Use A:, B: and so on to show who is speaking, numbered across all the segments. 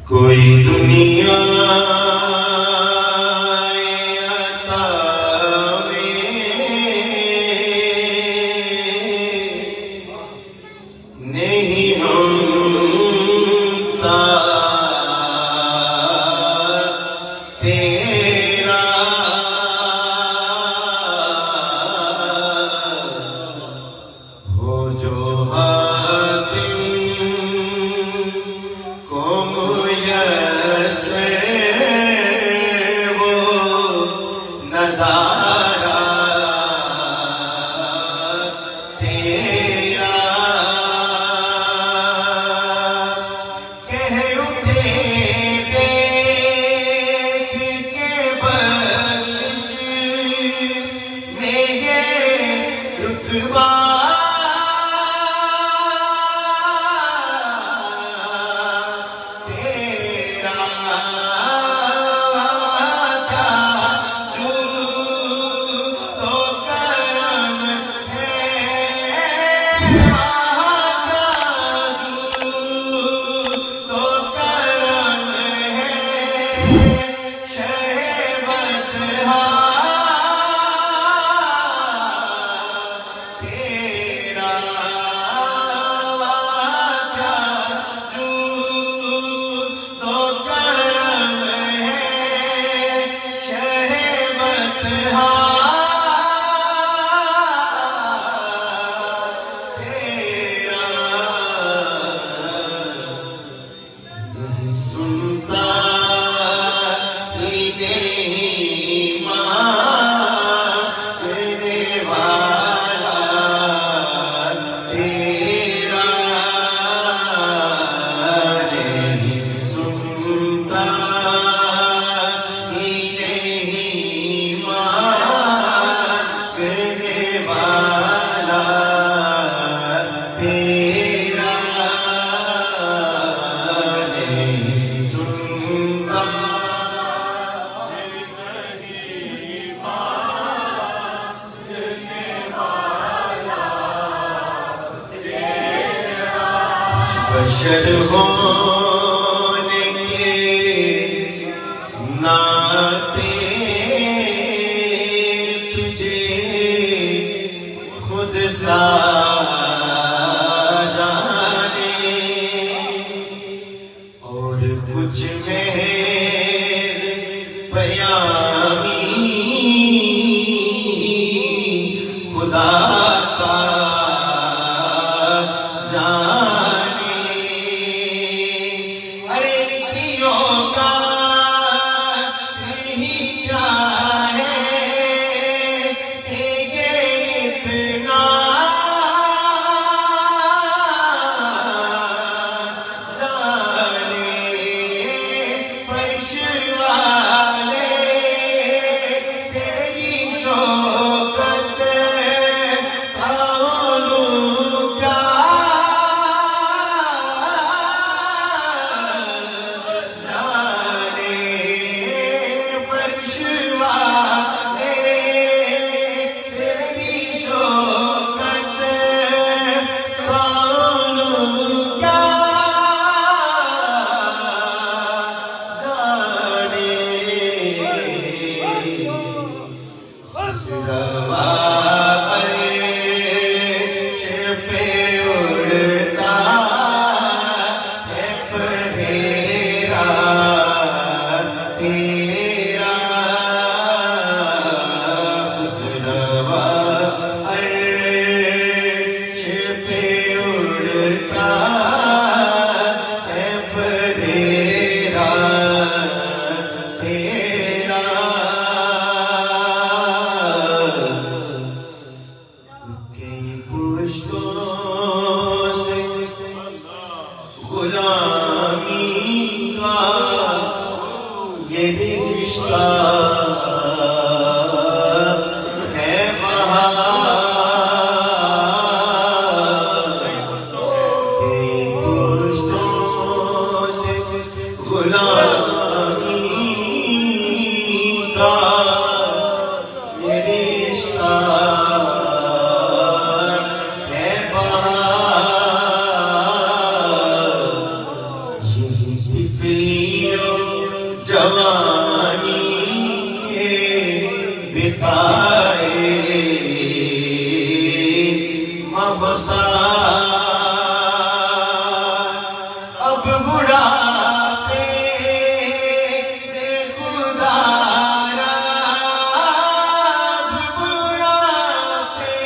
A: कोई दुनिया नहीं हमता तेरा हो जो हातिम को मुयस्सर वो नजारा तेरा कह उठे देख के बख्शिश में ये रुतबा बशर होने के नाते तुझे खुद सा जाने और कुछ मेहर पयामी खुदा का तिफलियों जवानी के बिताए मबसा अब बुढ़ापे खुदारा अब बुढ़ापे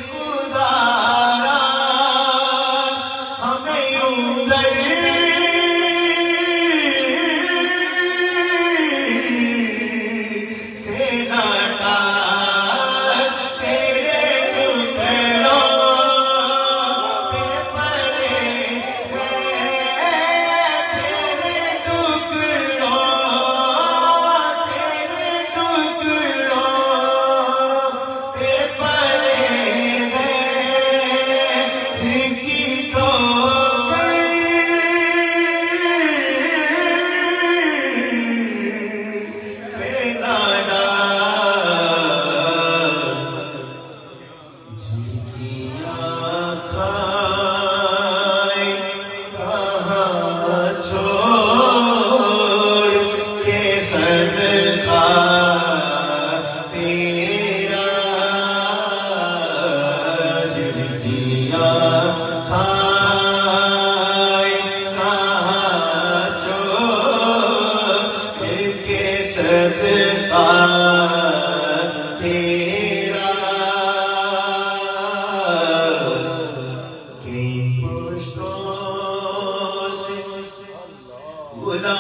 A: खुदारा हमें उधर से नाटा तेरे टुकड़ों पे पले तेरे टुकड़ों पे पले की तो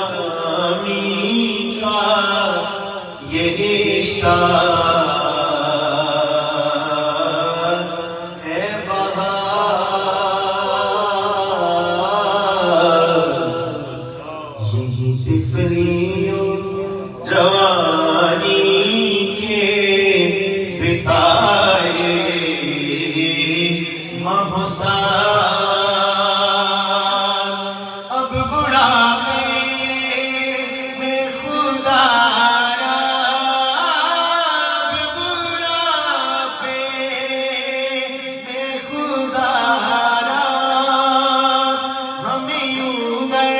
A: गुलामी का ये रिश्ता है बहार यही तिफलियों जवानी के बिताए महसा अब बुढ़ापे में खुदारा अब बुढ़ापे में खुदारा हमें उधर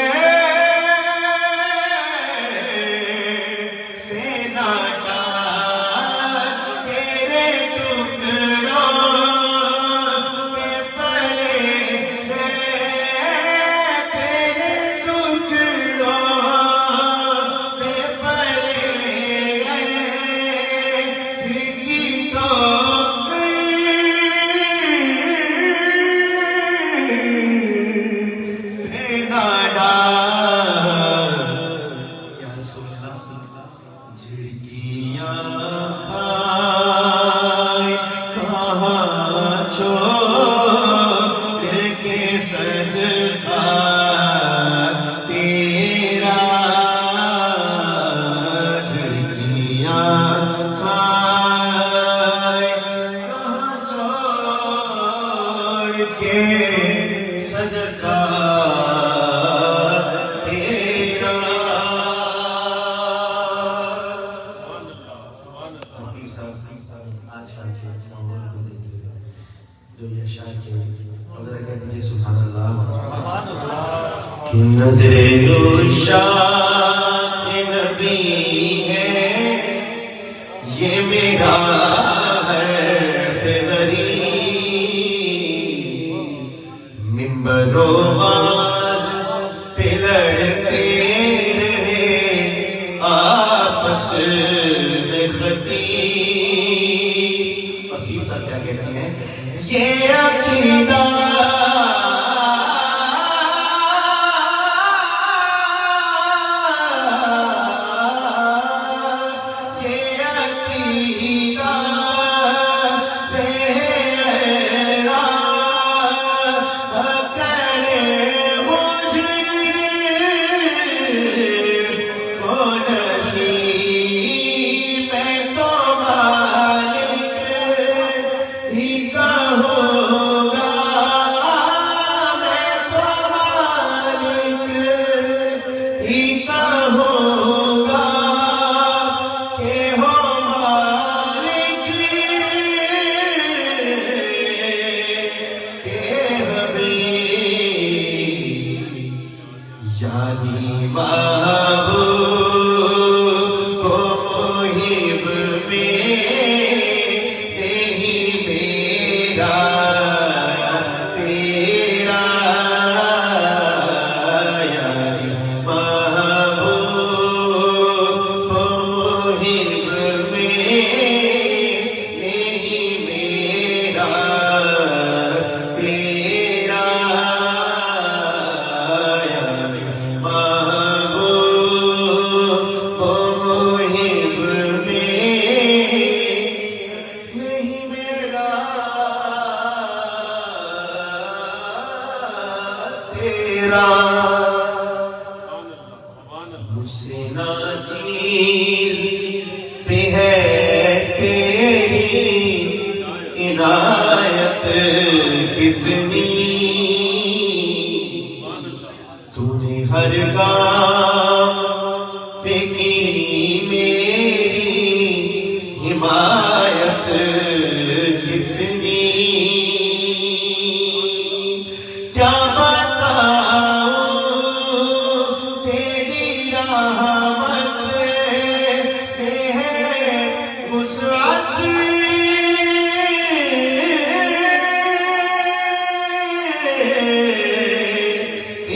A: से नाटा तेरे टुकड़ों पे पले तेरे टुकड़ों पे पले की तो नाडा झिड़कियां खाए कहाँ छोड़ के सजदा तेरा झिड़कियां खाए कहाँ छोड़ के सजदा जो ये शायर के अगर कह दीजिए सुभान अल्लाह कि नज़रे शाह नबी है ये मेरा हर्फ़-ए-ग़रीब मिंबरो बाज़ पे लड़ते रहे आपस में खतीब अब ये सब क्या कहती हैं ये अकीदा ये अकीदा जानी महबूब को मुहिब में यही मेरा तेरा यारी महबूब को मुहिब में यही मेरा तेरा मुझसे ना चीज पे है तेरी इनायत कितनी तूने हर काम पे की मेरी हिमायत कितनी क्या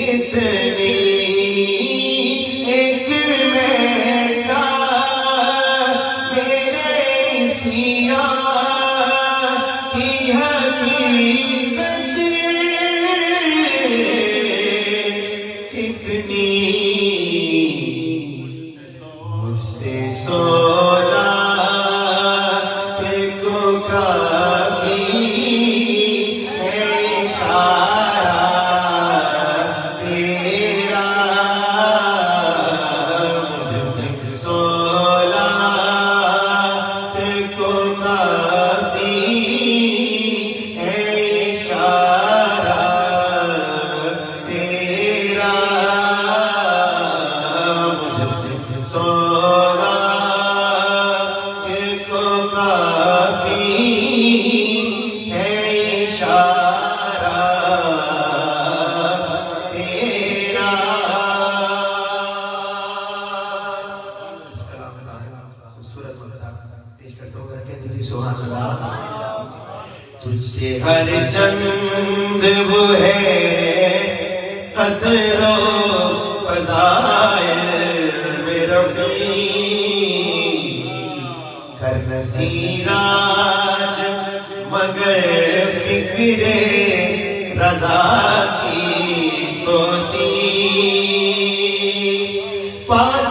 A: इतनी एक बेटा मेरे सिया की हकीकत कितनी मुझसे सोला को काफी है इशारा तेरा मुझसे सोला को काफी है इशारा तेरा मुझसे सोला को काफी है इशारा तेरा। खूबसूरत पेश करते हो करके दिल सुभान अल्लाह। तुझसे हर चंद वो है कदरो फज़ाइल में रफ़ी कर नसीराज मगर फिक्रे रज़ा की तोसी पास